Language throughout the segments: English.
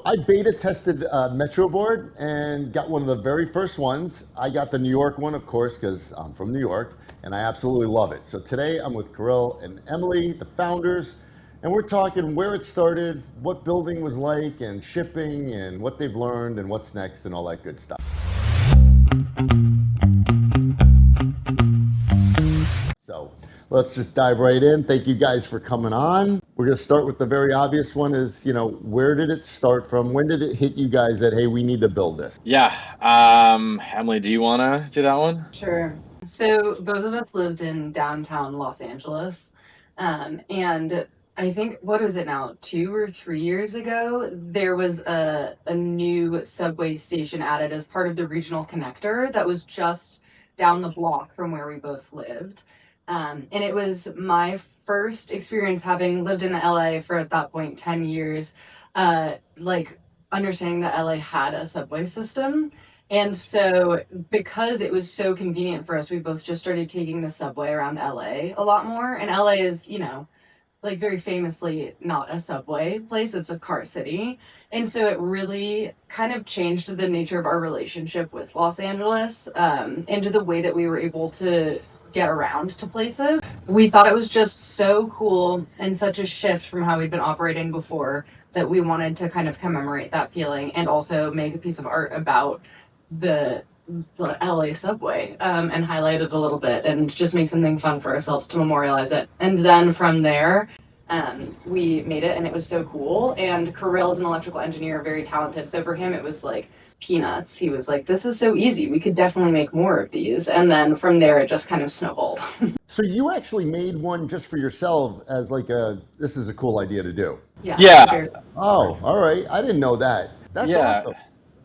I beta tested Metroboard and got one of the very first ones. I got the New York one, of course, because I'm from New York, and I absolutely love it. So today I'm with Kirill and Emily, the founders, and we're talking where it started, what building was like, and shipping, and what they've learned, and what's next, and all that good stuff. So let's just dive right in. Thank you guys for coming on. We're going to start with the very obvious one is, where did it start from? When did it hit you guys that, hey, we need to build this? Yeah. Emily, do you want to do that one? Sure. So both of us lived in downtown Los Angeles. And I think, what was it now, 2 or 3 years ago, there was a new subway station added as part of the regional connector that was just down the block from where we both lived. And it was my first experience having lived in LA for at that point 10 years, like understanding that LA had a subway system. And so, because it was so convenient for us, we both just started taking the subway around LA a lot more. And LA is, like very famously not a subway place, it's a car city. And so, it really kind of changed the nature of our relationship with Los Angeles, into the way that we were able to get around to places. We thought it was just so cool and such a shift from how we'd been operating before that we wanted to kind of commemorate that feeling and also make a piece of art about the LA subway, and highlight it a little bit and just make something fun for ourselves to memorialize it. And then from there, we made it and it was so cool. And Kirill is an electrical engineer, very talented. So for him, it was like peanuts. He was like, this is so easy. We could definitely make more of these. And then from there, it just kind of snowballed. So you actually made one just for yourself as like this is a cool idea to do. Yeah. Yeah. Oh, all right. I didn't know that. That's Yeah. awesome.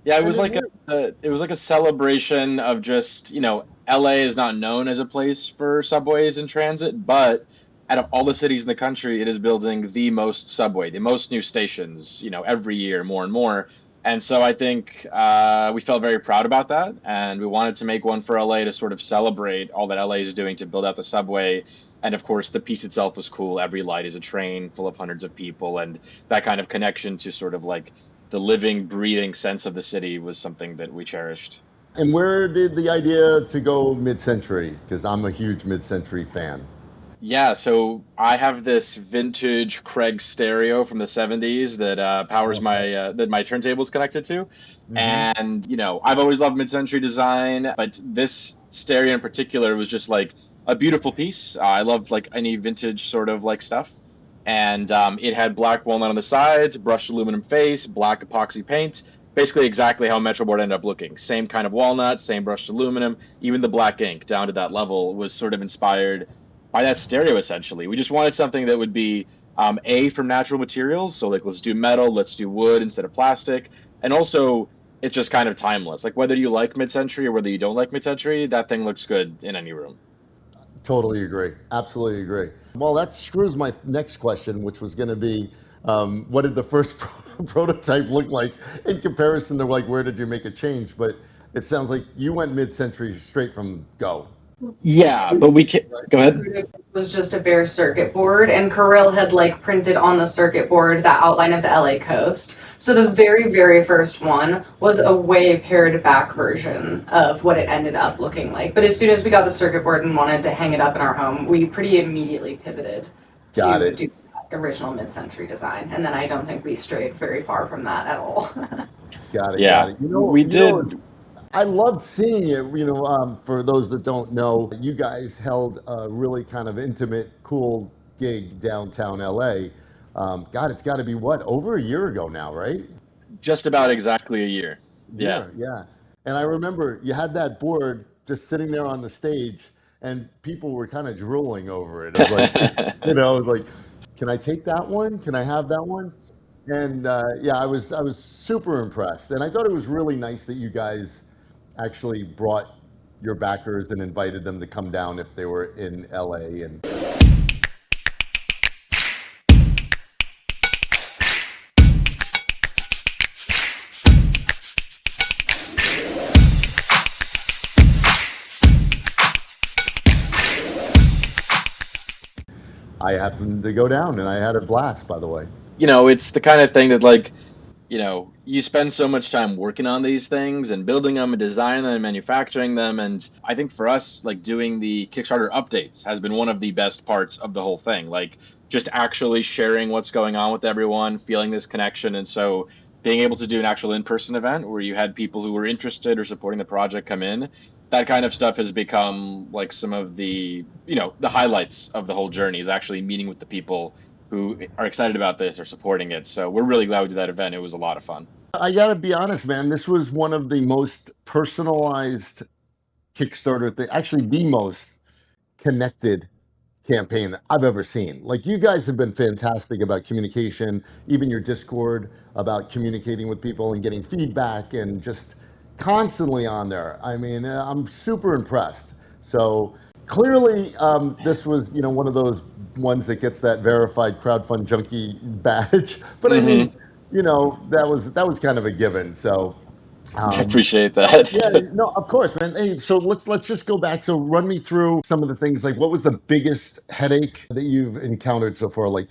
Yeah, it And was then like it was like a celebration of just, LA is not known as a place for subways and transit, but out of all the cities in the country, it is building the most subway, the most new stations, every year, more and more. And so I think we felt very proud about that, and we wanted to make one for LA to sort of celebrate all that LA is doing to build out the subway. And of course, the piece itself was cool. Every light is a train full of hundreds of people, and that kind of connection to sort of like the living, breathing sense of the city was something that we cherished. And where did the idea to go mid-century? Because I'm a huge mid-century fan. Yeah, so I have this vintage Craig stereo from the 70s that powers Okay. my turntable is connected to. Hmm. And, I've always loved mid-century design, but this stereo in particular was just like a beautiful piece. I love like any vintage sort of like stuff. And it had black walnut on the sides, brushed aluminum face, black epoxy paint, basically exactly how Metroboard ended up looking. Same kind of walnut, same brushed aluminum, even the black ink down to that level was sort of inspired by that stereo essentially. We just wanted something that would be from natural materials. So like let's do metal, let's do wood instead of plastic. And also it's just kind of timeless. Like whether you like mid-century or whether you don't like mid-century, that thing looks good in any room. Totally agree. Absolutely agree. Well, that screws my next question, which was going to be, what did the first prototype look like in comparison to like where did you make a change? But it sounds like you went mid-century straight from go. Yeah, but we can Right? go ahead. It was just a bare circuit board, and Kirill had like printed on the circuit board that outline of the LA coast. So the very, very first one was a way pared back version of what it ended up looking like. But as soon as we got the circuit board and wanted to hang it up in our home, we pretty immediately pivoted Got to it. do that original mid-century design. And then I don't think we strayed very far from that at all. Got it. Got Yeah, it. we did. I loved seeing it. For those that don't know, you guys held a really kind of intimate, cool gig downtown LA. God, it's got to be what, over a year ago now, right? Just about exactly a year. Yeah. Yeah. And I remember you had that board just sitting there on the stage, and people were kind of drooling over it. It was like, I was like, can I take that one? Can I have that one? And yeah, I was super impressed, and I thought it was really nice that you guys actually brought your backers and invited them to come down if they were in LA. And I happened to go down, and I had a blast, by the way. It's the kind of thing that like you spend so much time working on these things and building them and designing them and manufacturing them. And I think for us, like doing the Kickstarter updates has been one of the best parts of the whole thing. Like just actually sharing what's going on with everyone, feeling this connection. And so being able to do an actual in-person event where you had people who were interested or supporting the project come in, that kind of stuff has become like some of the highlights of the whole journey is actually meeting with the people who are excited about this or supporting it. So we're really glad we did that event. It was a lot of fun. I gotta be honest, man. This was one of the most personalized Kickstarter thing, actually the most connected campaign I've ever seen. Like you guys have been fantastic about communication, even your Discord about communicating with people and getting feedback and just constantly on there. I mean, I'm super impressed. So clearly, this was one of those ones that gets that verified crowdfund junkie badge. But I mean, that was kind of a given. So I um, appreciate that. yeah, no, of course, man. Hey, so let's just go back. So run me through some of the things. Like, what was the biggest headache that you've encountered so far? Like,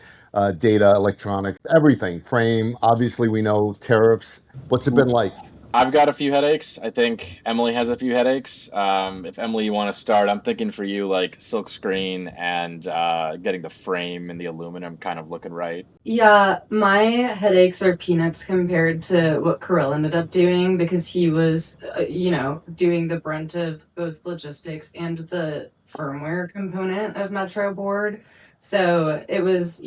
data, electronic, everything. Frame. Obviously, we know tariffs. What's it been like? I've got a few headaches. I think Emily has a few headaches. If Emily, you want to start, I'm thinking for you like silk screen and getting the frame and the aluminum kind of looking right. Yeah, my headaches are peanuts compared to what Kirill ended up doing because he was, doing the brunt of both logistics and the firmware component of Metroboard. So it was,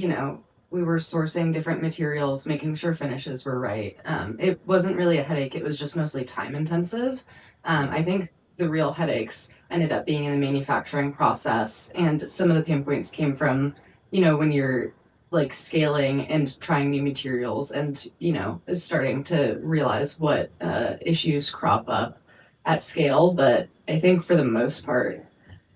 we were sourcing different materials, making sure finishes were right. It wasn't really a headache, it was just mostly time intensive. I think the real headaches ended up being in the manufacturing process, and some of the pain points came from, when you're like scaling and trying new materials and is starting to realize what issues crop up at scale. But I think for the most part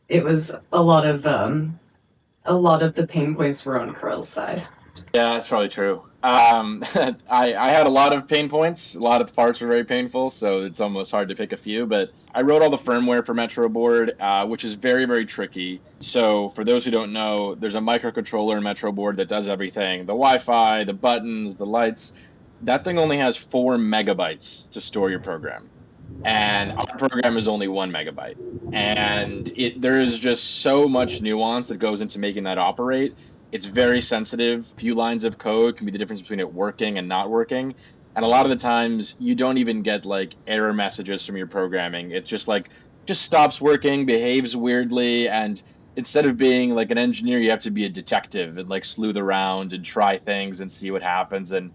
it was a lot of the pain points were on Kirill's side. Yeah, that's probably true. I had a lot of pain points. A lot of the parts were very painful, so it's almost hard to pick a few. But I wrote all the firmware for Metroboard, which is very, very tricky. So for those who don't know, there's a microcontroller in Metroboard that does everything: the Wi-Fi, the buttons, the lights. That thing only has 4 MB to store your program, and our program is only 1 MB. And there is just so much nuance that goes into making that operate. It's very sensitive. A few lines of code can be the difference between it working and not working. And a lot of the times you don't even get like error messages from your programming. It's just like just stops working, behaves weirdly, and instead of being like an engineer, you have to be a detective and like sleuth around and try things and see what happens. And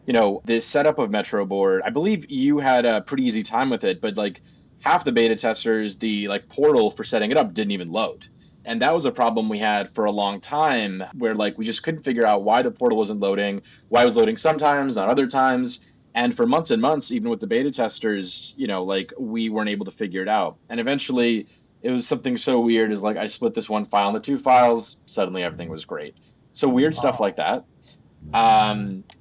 the setup of Metroboard, I believe you had a pretty easy time with it, but like half the beta testers, the like portal for setting it up didn't even load. And that was a problem we had for a long time where like we just couldn't figure out why the portal wasn't loading, why it was loading sometimes, not other times. And for months and months, even with the beta testers, like we weren't able to figure it out. And eventually it was something so weird as like I split this one file into 2 files, suddenly everything was great. So weird stuff like that.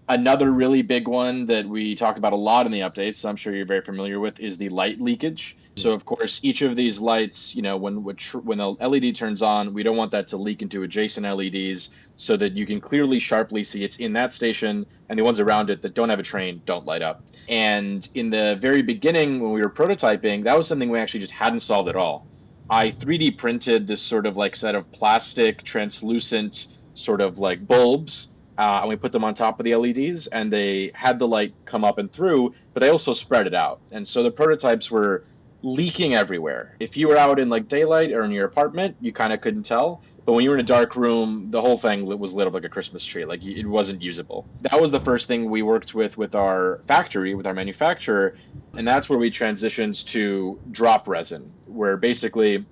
Another really big one that we talked about a lot in the updates, so I'm sure you're very familiar with, is the light leakage. So of course, each of these lights, when the LED turns on, we don't want that to leak into adjacent LEDs, so that you can clearly, sharply see it's in that station, and the ones around it that don't have a train don't light up. And in the very beginning, when we were prototyping, that was something we actually just hadn't solved at all. I 3D printed this sort of like set of plastic, translucent sort of like bulbs. And we put them on top of the LEDs, and they had the light come up and through, but they also spread it out. And so the prototypes were leaking everywhere. If you were out in like daylight or in your apartment, you kind of couldn't tell. But when you were in a dark room, the whole thing was lit up like a Christmas tree. Like it wasn't usable. That was the first thing we worked with our factory, with our manufacturer. And that's where we transitioned to drop resin, where basically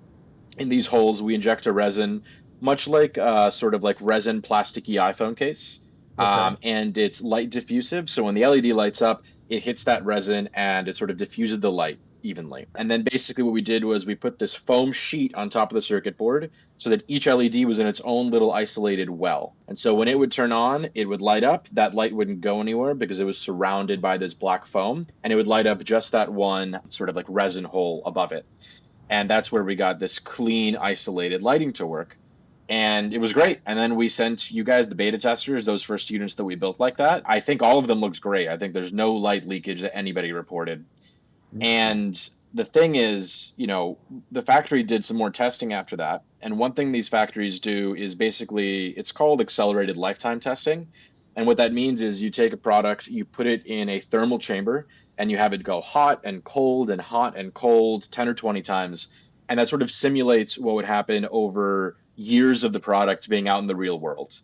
in these holes, we inject a resin much like sort of like resin plasticky iPhone case. Okay. And it's light diffusive. So when the LED lights up, it hits that resin and it sort of diffuses the light evenly. And then basically what we did was we put this foam sheet on top of the circuit board so that each LED was in its own little isolated well. And so when it would turn on, it would light up. That light wouldn't go anywhere because it was surrounded by this black foam. And it would light up just that one sort of like resin hole above it. And that's where we got this clean, isolated lighting to work. and it was great. And then we sent you guys, the beta testers, those first units that we built like that. I think all of them looks great. I think there's no light leakage that anybody reported. Mm. And the thing is, the factory did some more testing after that. And one thing these factories do is basically, it's called accelerated lifetime testing. And what that means is you take a product, you put it in a thermal chamber, and you have it go hot and cold and hot and cold 10 or 20 times. And that sort of simulates what would happen over years of the product being out in the real world.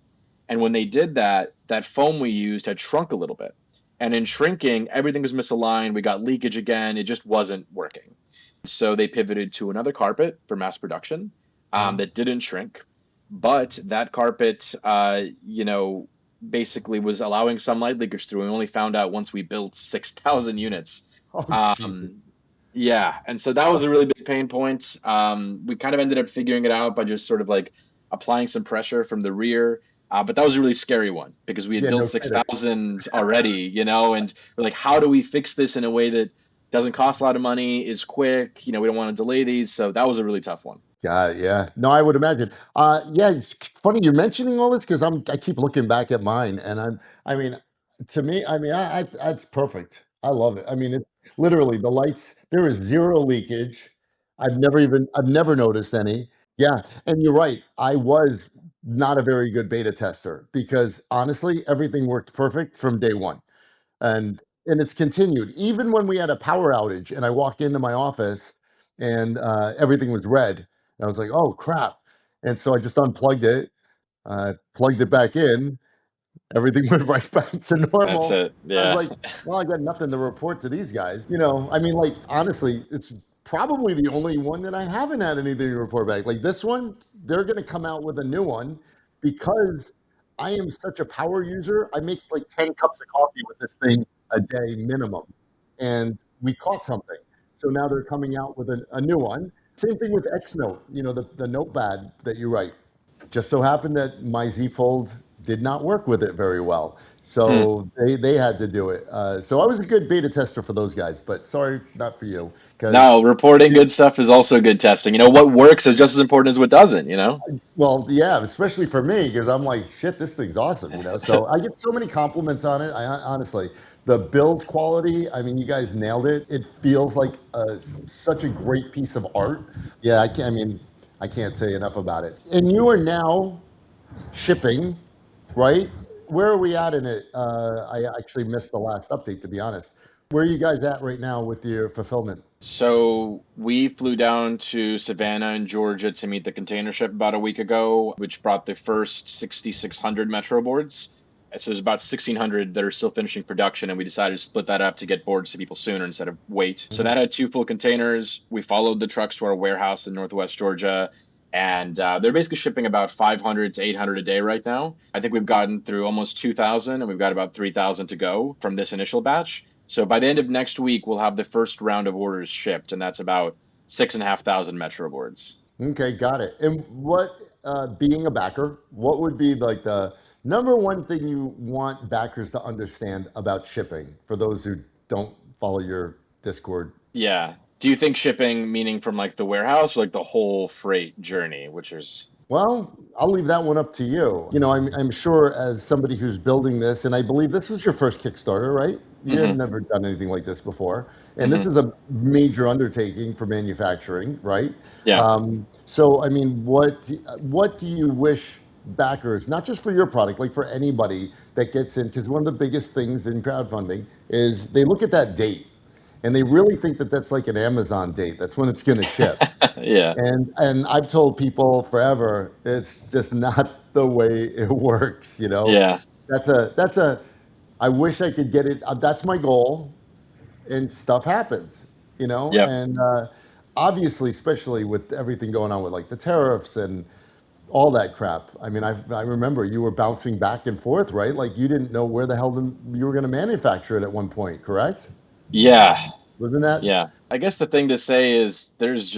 And when they did that, that foam we used had shrunk a little bit. And in shrinking, everything was misaligned. We got leakage again. It just wasn't working. So they pivoted to another carpet for mass production Mhm. that didn't shrink. But that carpet, basically was allowing some light leakage through. We only found out once we built 6,000 units. Oh, Jesus. Um, yeah. And so that was a really big pain point. We kind of ended up figuring it out by just sort of like applying some pressure from the rear. But that was a really scary one because we had Yeah, built no kidding. 6,000 already, and we're like, how do we fix this in a way that doesn't cost a lot of money, is quick? We don't want to delay these. So that was a really tough one. Yeah, yeah. No, I would imagine. Yeah, it's funny you're mentioning all this because I keep looking back at mine, and I mean, to me, I mean, that's perfect. I love it. I mean, it literally the lights. There is zero leakage. I've never noticed any. Yeah, and you're right. I was not a very good beta tester because honestly, everything worked perfect from day one. And it's continued. Even when we had a power outage and I walked into my office and, everything was red, and I was like, "Oh, crap." And so I just unplugged it, plugged it back in, everything went right back to That's normal. it. I was Yeah. like, "Well, I got nothing to report to these guys." I mean, like, honestly, it's probably the only one that I haven't had anything to report back. Like, this one, they're gonna come out with a new one because I am such a power user. I make, like, 10 cups of coffee with this thing a day minimum, and we caught something. So now they're coming out with a new one. Same thing with Xnote, the notepad that you write. Just so happened that my Z Fold did not work with it very well. Hmm. So they had to do it. So I was a good beta tester for those guys, but sorry, not for you. Because, No, reporting good stuff is also good testing. What works is just as important as what doesn't. well, yeah, especially for me, because I'm like, shit, this thing's awesome. So I get so many compliments on it. I honestly, the build quality, I mean, you guys nailed it. It feels like such a great piece of art. Yeah, I mean, I can't say enough about it. And you are now shipping, right? Where are we at in it? I actually missed the last update, to be honest. Where are you guys at right now with your fulfillment? So we flew down to Savannah in Georgia to meet the container ship about a week ago, which brought the first 6,600 Metro boards. So there's about 1,600 that are still finishing production, and we decided to split that up to get boards to people sooner instead of wait. So Mhm. that had two full containers. We followed the trucks to our warehouse in Northwest Georgia, and they're basically shipping about 500 to 800 a day right now. I think we've gotten through almost 2,000, and we've got about 3,000 to go from this initial batch. So by the end of next week, we'll have the first round of orders shipped, and that's about 6,500 Metro boards. Okay, got it. And being a backer, what would be like the number one thing you want backers to understand about shipping for those who don't follow your Discord? Yeah. Do you think shipping, meaning from like the warehouse, or like the whole freight journey, which is Well, I'll leave that one up to you. I'm sure as somebody who's building this, and I believe this was your first Kickstarter, right? You had hmm never done anything like this before. And this hmm is a major undertaking for manufacturing, right? yeah. So, I mean, what do you wish backers, not just for your product, like for anybody that gets in? Because one of the biggest things in crowdfunding is they look at that date and they really think that that's like an Amazon date. That's when it's going to ship. Yeah. And I've told people forever, it's just not the way it works. Yeah. That's a I wish I could get it. That's my goal, and stuff happens. Yep. And obviously, especially with everything going on with like the tariffs and all that crap. I mean, I remember you were bouncing back and forth, right? Like you didn't know where the hell you were going to manufacture it at one point, correct? Yeah. Wasn't that? Yeah. I guess the thing to say is there's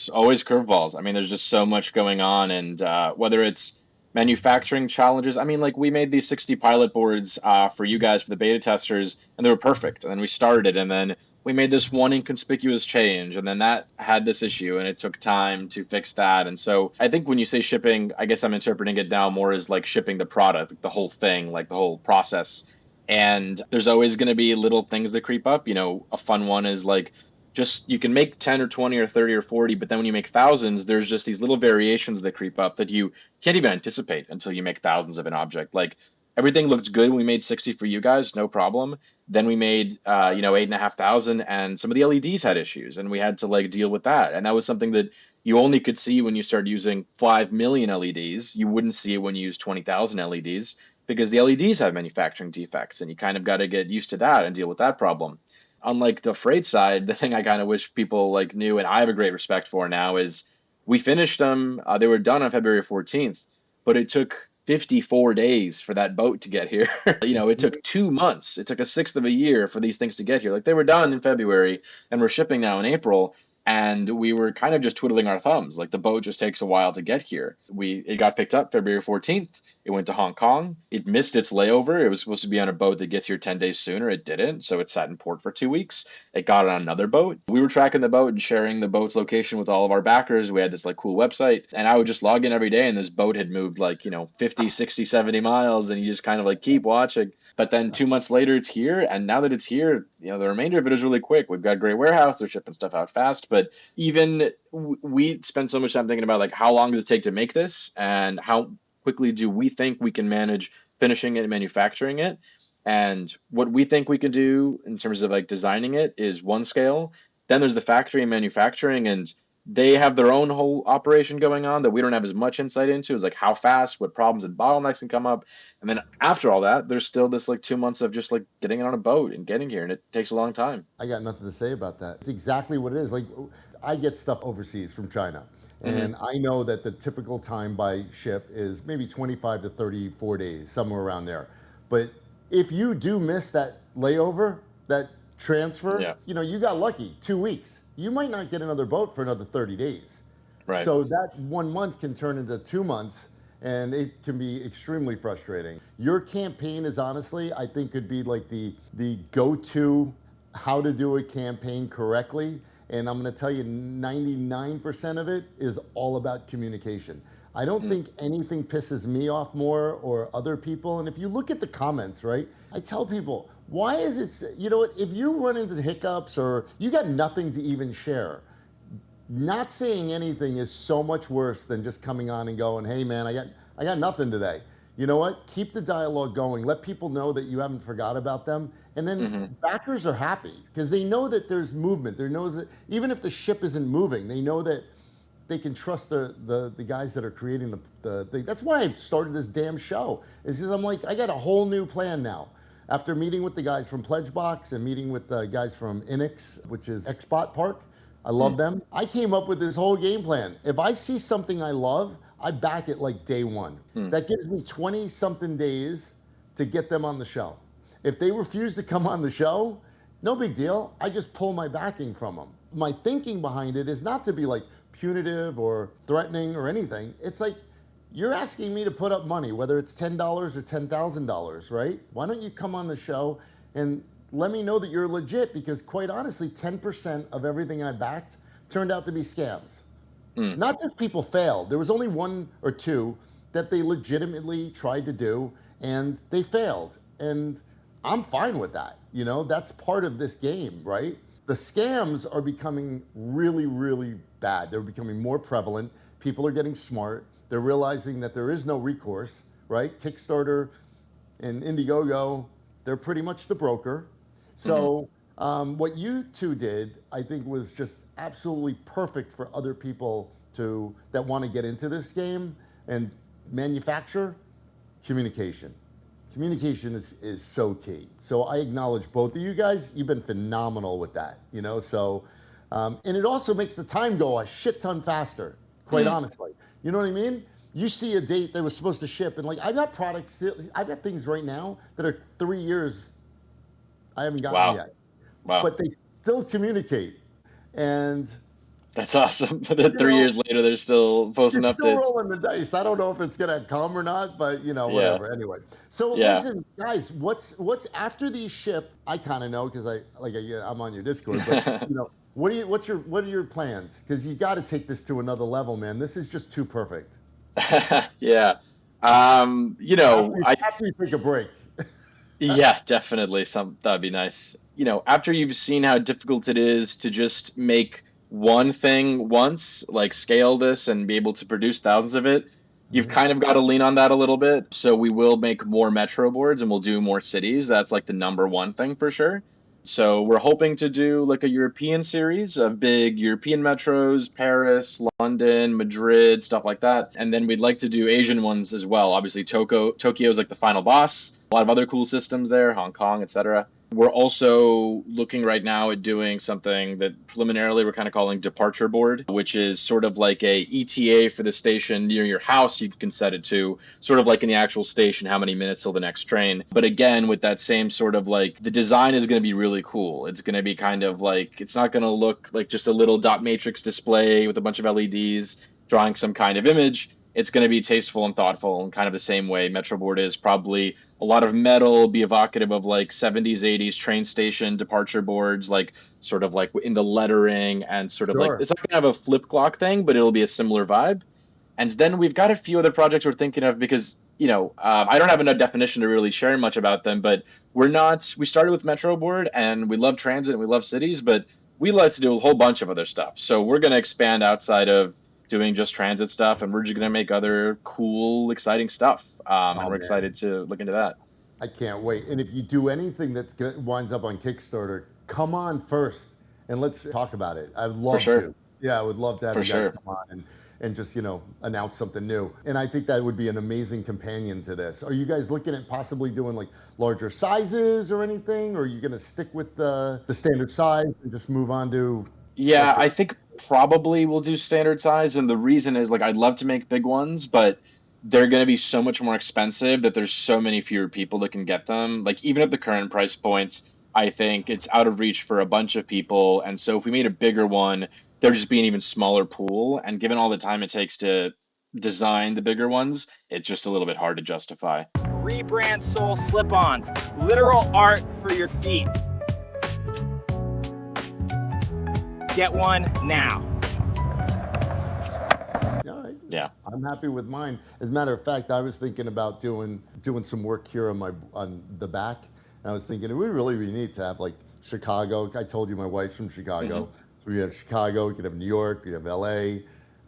always curveballs. I mean, there's just so much going on, and whether it's manufacturing challenges. I mean, like we made these 60 pilot boards for you guys for the beta testers, and they were perfect. And then we started, and then we made this one inconspicuous change, and then that had this issue, and it took time to fix that. And so I think when you say shipping, I guess I'm interpreting it now more as like shipping the product, like the whole thing, like the whole process. And there's always going to be little things that creep up. You know, a fun one is like just you can make 10 or 20 or 30 or 40, but then when you make thousands, there's just these little variations that creep up that you can't even anticipate until you make thousands of an object. Like everything looked good when we made 60 for you guys, no problem. Then we made, 8,500, and some of the LEDs had issues, and we had to like deal with that. And that was something that you only could see when you started using 5 million LEDs. You wouldn't see it when you use 20,000 LEDs because the LEDs have manufacturing defects, and you kind of got to get used to that and deal with that problem. Unlike the freight side, the thing I kind of wish people like knew, and I have a great respect for now, is we finished them. They were done on February 14th, but it took 54 days for that boat to get here. It took 2 months. It took a sixth of a year for these things to get here. Like they were done in February and we're shipping now in April. And we were kind of just twiddling our thumbs. Like the boat just takes a while to get here. It got picked up February 14th. It went to Hong Kong. It missed its layover. It was supposed to be on a boat that gets here 10 days sooner. It didn't. So it sat in port for 2 weeks. It got on another boat. We were tracking the boat and sharing the boat's location with all of our backers. We had this like cool website. And I would just log in every day and this boat had moved like, 50, 60, 70 miles. And you just kind of like keep watching. But then 2 months later, it's here. And now that it's here, the remainder of it is really quick. We've got a great warehouse. They're shipping stuff out fast. But even we spend so much time thinking about like how long does it take to make this and how quickly do we think we can manage finishing it and manufacturing it. And what we think we can do in terms of like designing it is one scale. Then there's the factory and manufacturing, and they have their own whole operation going on that we don't have as much insight into, is like how fast, what problems and bottlenecks can come up. And then after all that, there's still this like 2 months of just like getting it on a boat and getting here, and it takes a long time. I got nothing to say about that. It's exactly what it is. Like I get stuff overseas from China, and I know that the typical time by ship is maybe 25 to 34 days, somewhere around there. But if you do miss that layover, that transfer, Yeah. You got lucky, 2 weeks. You might not get another boat for another 30 days. Right. So that 1 month can turn into 2 months, and it can be extremely frustrating. Your campaign is honestly, I think, could be like the go-to how to do a campaign correctly. And I'm going to tell you 99% of it is all about communication. I don't think anything pisses me off more or other people. And if you look at the comments, right, I tell people, why is it, if you run into hiccups or you got nothing to even share, not saying anything is so much worse than just coming on and going, hey man, I got nothing today. You know what? Keep the dialogue going. Let people know that you haven't forgot about them. And then backers are happy because they know that there's movement. They know that even if the ship isn't moving, they know that they can trust the guys that are creating the thing. That's why I started this damn show. Is because I'm like, I got a whole new plan now. After meeting with the guys from Pledgebox and meeting with the guys from Inix, which is Xbot Park, I love them. I came up with this whole game plan. If I see something I love, I back it like day one. That gives me 20 something days to get them on the show. If they refuse to come on the show, no big deal. I just pull my backing from them. My thinking behind it is not to be like punitive or threatening or anything. It's like, you're asking me to put up money, whether it's $10 or $10,000, right? Why don't you come on the show and let me know that you're legit? Because quite honestly, 10% of everything I backed turned out to be scams. Not just people failed. There was only one or two that they legitimately tried to do and they failed. And I'm fine with that. That's part of this game, right? The scams are becoming really, really bad. They're becoming more prevalent. People are getting smart. They're realizing that there is no recourse, right? Kickstarter and Indiegogo, they're pretty much the broker. So what you two did, I think, was just absolutely perfect for other people that want to get into this game and manufacture. Communication. Communication is so key. So I acknowledge both of you guys. You've been phenomenal with that, So, and it also makes the time go a shit ton faster, quite honestly. You know what I mean? You see a date that was supposed to ship, and like I've got things right now that are 3 years I haven't gotten yet. Wow. But they still communicate. And That's awesome. That You 3 years know, later, they're still posting you're still updates. rolling the dice. I don't know if it's gonna come or not, but Yeah, whatever. Anyway, so yeah. listen, guys, what's after these ship? I kind of know because I'm on your Discord, but what are your plans? Because you got to take this to another level, man. This is just too perfect. Yeah. After after you take a break. Yeah, definitely. That'd be nice. After you've seen how difficult it is to just make one thing once, like scale this and be able to produce thousands of it, you've Mhm. kind of got to lean on that a little bit. So we will make more metro boards and we'll do more cities. That's like the number one thing for sure. So we're hoping to do like a European series of big European metros, Paris, London, Madrid, stuff like that. And then we'd like to do Asian ones as well. Obviously, Tokyo is like the final boss. A lot of other cool systems there, Hong Kong, etc. We're also looking right now at doing something that preliminarily we're kind of calling departure board, which is sort of like a ETA for the station near your house you can set it to, sort of like in the actual station, how many minutes till the next train. But again, with that same sort of like the design is going to be really cool. It's going to be kind of like, it's not going to look like just a little dot matrix display with a bunch of LEDs drawing some kind of image. It's going to be tasteful and thoughtful in kind of the same way Metroboard is. Probably a lot of metal, be evocative of like 70s, 80s train station departure boards, like sort of like in the lettering and sort of like, Sure. it's not going to have a flip clock thing, but it'll be a similar vibe. And then we've got a few other projects we're thinking of because, I don't have enough definition to really share much about them, but we started with Metroboard and we love transit and we love cities, but we like to do a whole bunch of other stuff. So we're going to expand outside of doing just transit stuff, and we're just going to make other cool, exciting stuff. And Oh we're man, excited to look into that. I can't wait. And if you do anything winds up on Kickstarter, come on first and let's talk about it. I'd For love sure. to. Yeah, I would love to have For you guys sure. come on and just, announce something new. And I think that would be an amazing companion to this. Are you guys looking at possibly doing like larger sizes or anything? Or are you going to stick with the standard size and just move on to Yeah, like I think probably we'll do standard size. And the reason is like I'd love to make big ones, but they're going to be so much more expensive that there's so many fewer people that can get them. Like even at the current price point, I think it's out of reach for a bunch of people. And so if we made a bigger one, there'd just be an even smaller pool. And given all the time it takes to design the bigger ones, it's just a little bit hard to justify. Rebrand Soul slip-ons, literal art for your feet. Get one now. all right. Yeah. I'm happy with mine. As a matter of fact, I was thinking about doing some work here on the back. And I was thinking we need to have like Chicago. I told you my wife's from Chicago. So we have Chicago, we could have New York, we have LA,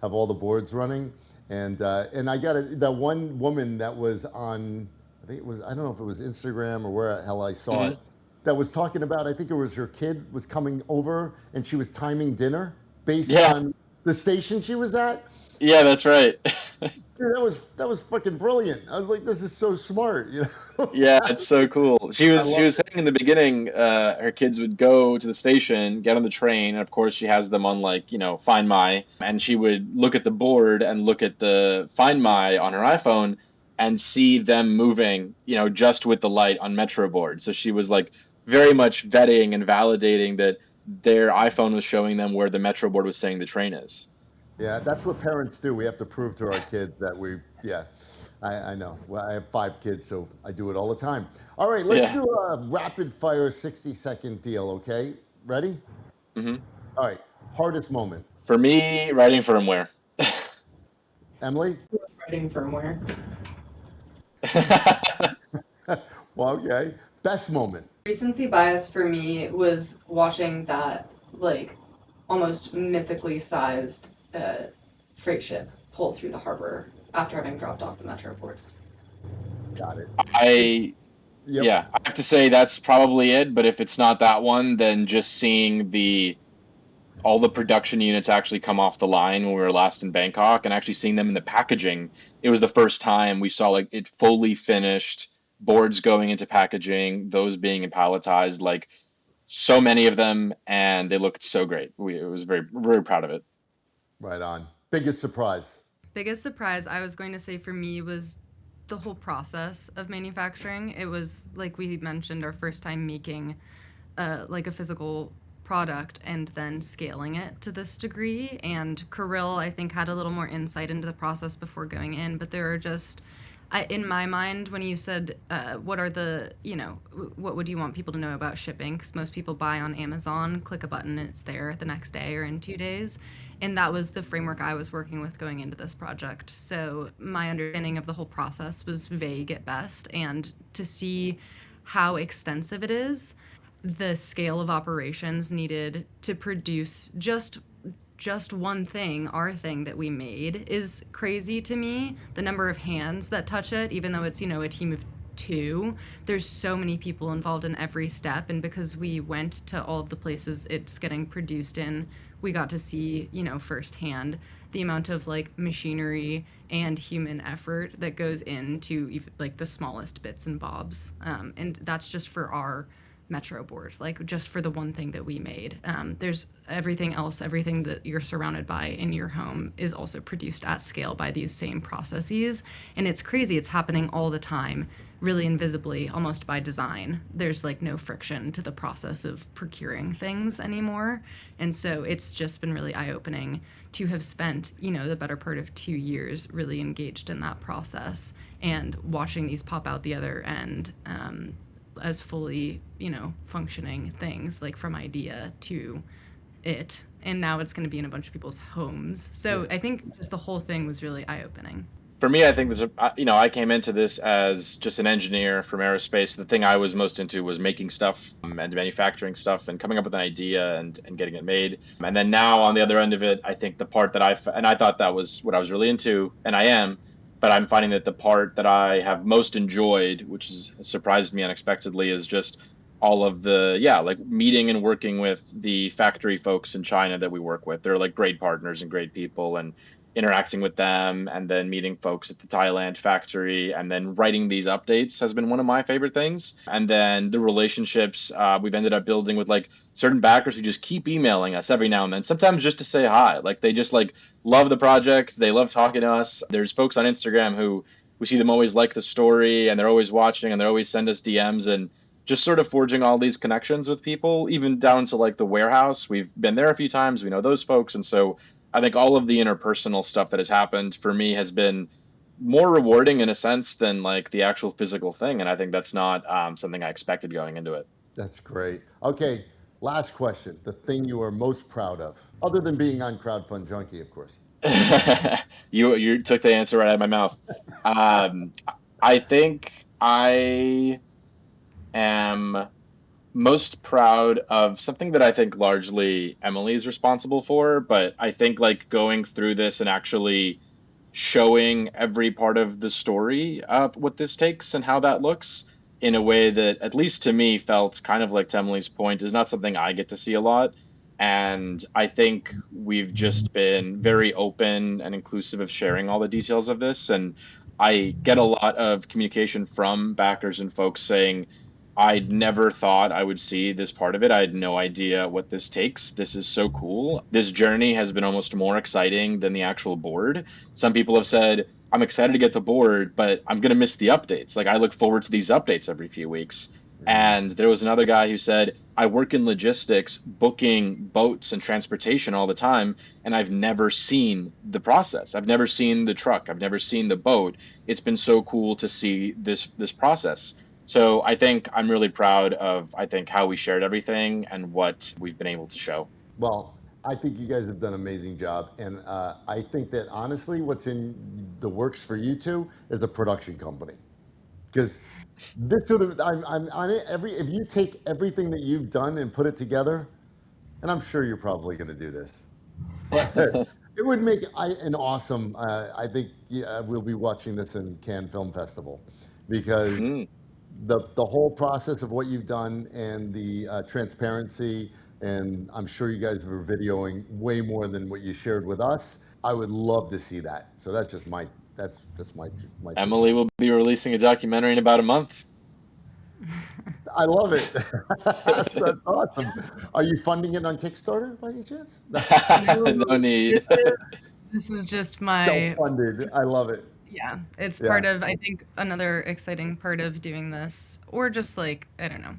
have all the boards running. And I got that one woman that was on, I don't know if it was Instagram or where the hell I saw it, that was talking about, I think it was her kid was coming over and she was timing dinner based Yeah. on the station she was at. Yeah, that's right. Dude, that was fucking brilliant. I was like, this is so smart, Yeah, it's so cool. She I was love saying in the beginning, her kids would go to the station, get on the train, and of course she has them on like, Find My, and she would look at the board and look at the Find My on her iPhone and see them moving, just with the light on Metroboard. So she was like very much vetting and validating that their iPhone was showing them where the Metroboard was saying the train is. Yeah, that's what parents do. We have to prove to our kids that I know. Well, I have 5 kids, so I do it all the time. All right, let's Yeah. do a rapid fire 60-second deal, okay? Ready? hmm All right, hardest moment. For me, writing firmware. Emily? Writing firmware. Well, okay. Best moment. Recency bias for me was watching that like almost mythically sized freight ship pull through the harbor after having dropped off the metro ports. Got it. Yeah, I have to say that's probably it. But if it's not that one, then just seeing all the production units actually come off the line when we were last in Bangkok and actually seeing them in the packaging, it was the first time we saw like it fully finished, boards going into packaging, those being palletized, like so many of them, and they looked so great. It was very, very proud of it. Right on. Biggest surprise. Biggest surprise I was going to say for me was the whole process of manufacturing. It was, like we mentioned, our first time making like a physical product and then scaling it to this degree. And Kirill, I think, had a little more insight into the process before going in, but there are just, in my mind, when you said, what are the, what would you want people to know about shipping? Because most people buy on Amazon, click a button, and it's there the next day or in 2 days. And that was the framework I was working with going into this project. So my understanding of the whole process was vague at best. And to see how extensive it is, the scale of operations needed to produce just one thing, our thing that we made, is crazy to me. The number of hands that touch it, even though it's, a team of 2, there's so many people involved in every step. And because we went to all of the places it's getting produced in, we got to see, firsthand the amount of like machinery and human effort that goes into even, like, the smallest bits and bobs. And that's just for our Metroboard, like just for the one thing that we made. There's everything else, everything that you're surrounded by in your home is also produced at scale by these same processes. And it's crazy. It's happening all the time, really invisibly, almost by design. There's like no friction to the process of procuring things anymore. And so it's just been really eye-opening to have spent, the better part of 2 years really engaged in that process and watching these pop out the other end, as fully, functioning things, like from idea to it. And now it's going to be in a bunch of people's homes. So I think just the whole thing was really eye-opening. For me, I think I came into this as just an engineer from aerospace. The thing I was most into was making stuff and manufacturing stuff and coming up with an idea and getting it made. And then now on the other end of it, I think the part that I thought that was what I was really into, and I am, but I'm finding that the part that I have most enjoyed, which has surprised me unexpectedly, is just all of the, like meeting and working with the factory folks in China that we work with. They're like great partners and great people, and interacting with them, and then meeting folks at the Thailand factory, and then writing these updates has been one of my favorite things. And then the relationships we've ended up building with like certain backers who just keep emailing us every now and then, sometimes just to say hi. Like they just like love the project, they love talking to us. There's folks on Instagram who we see them always like the story, and they're always watching, and they always send us DMs, and just sort of forging all these connections with people, even down to like the warehouse. We've been there a few times, we know those folks. And so I think all of the interpersonal stuff that has happened for me has been more rewarding in a sense than like the actual physical thing. And I think that's not something I expected going into it. That's great. Okay, last question. The thing you are most proud of, other than being on Crowdfund Junkie, of course. You took the answer right out of my mouth. I think I am most proud of something that I think largely Emily is responsible for, but I think like going through this and actually showing every part of the story of what this takes and how that looks in a way that, at least to me, felt kind of like, to Emily's point, is not something I get to see a lot. And I think we've just been very open and inclusive of sharing all the details of this. And I get a lot of communication from backers and folks saying, I never thought I would see this part of it. I had no idea what this takes. This is so cool. This journey has been almost more exciting than the actual board. Some people have said, I'm excited to get the board, but I'm going to miss the updates. Like, I look forward to these updates every few weeks. And there was another guy who said, I work in logistics, booking boats and transportation all the time, and I've never seen the process. I've never seen the truck. I've never seen the boat. It's been so cool to see this process. So I think I'm really proud of, how we shared everything and what we've been able to show. Well, I think you guys have done an amazing job. And I think that honestly, what's in the works for you two is a production company. Because this sort of, I'm on it if you take everything that you've done and put it together, and I'm sure you're probably going to do this, but it would make an awesome, I think we'll be watching this in Cannes Film Festival, because the whole process of what you've done and the transparency, and I'm sure you guys were videoing way more than what you shared with us. I would love to see that. So that's just my Emily will be releasing a documentary in about a month. I love it. That's awesome. Are you funding it on Kickstarter by any chance? No need. This is just my self-funded. I love it. Yeah, it's part of, I think, another exciting part of doing this, or just like, I don't know,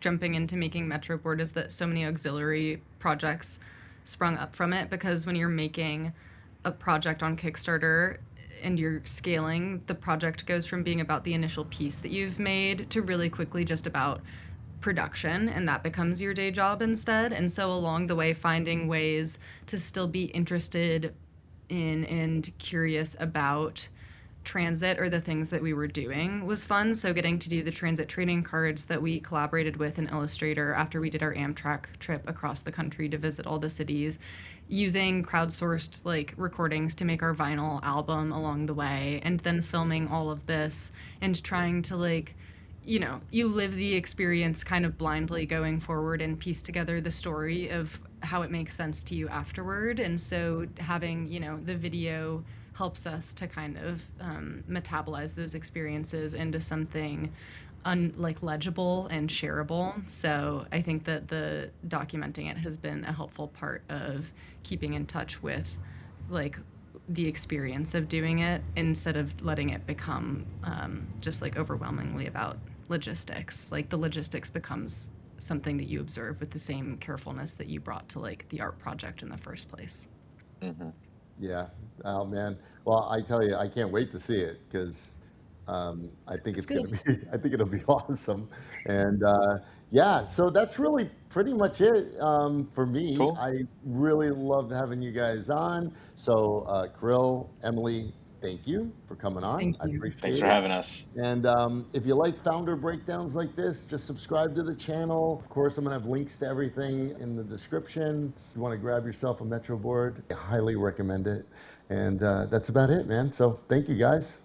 jumping into making Metroboard is that so many auxiliary projects sprung up from it, because when you're making a project on Kickstarter and you're scaling, the project goes from being about the initial piece that you've made to really quickly just about production, and that becomes your day job instead. And so along the way, finding ways to still be interested in and curious about transit or the things that we were doing was fun. So getting to do the transit trading cards that we collaborated with an illustrator after we did our Amtrak trip across the country to visit all the cities, using crowdsourced like recordings to make our vinyl album along the way, and then filming all of this and trying to like, you know, you live the experience kind of blindly going forward and piece together the story of how it makes sense to you afterward. And so having, you know, the video helps us to kind of metabolize those experiences into something like legible and shareable. So I think that the documenting it has been a helpful part of keeping in touch with like the experience of doing it, instead of letting it become just like overwhelmingly about logistics. Like the logistics becomes something that you observe with the same carefulness that you brought to like the art project in the first place. Mm-hmm. Yeah. Oh man. Well, I tell you, I can't wait to see it because I think it's gonna be. I think it'll be awesome. And yeah, so that's really pretty much it for me. Cool. I really loved having you guys on. So Kirill, Emily, thank you for coming on. Thank I you. appreciate Thanks it. for having us. And if you like founder breakdowns like this, just subscribe to the channel. Of course, I'm gonna have links to everything in the description. If you wanna grab yourself a Metroboard, I highly recommend it. And that's about it, man. So thank you guys.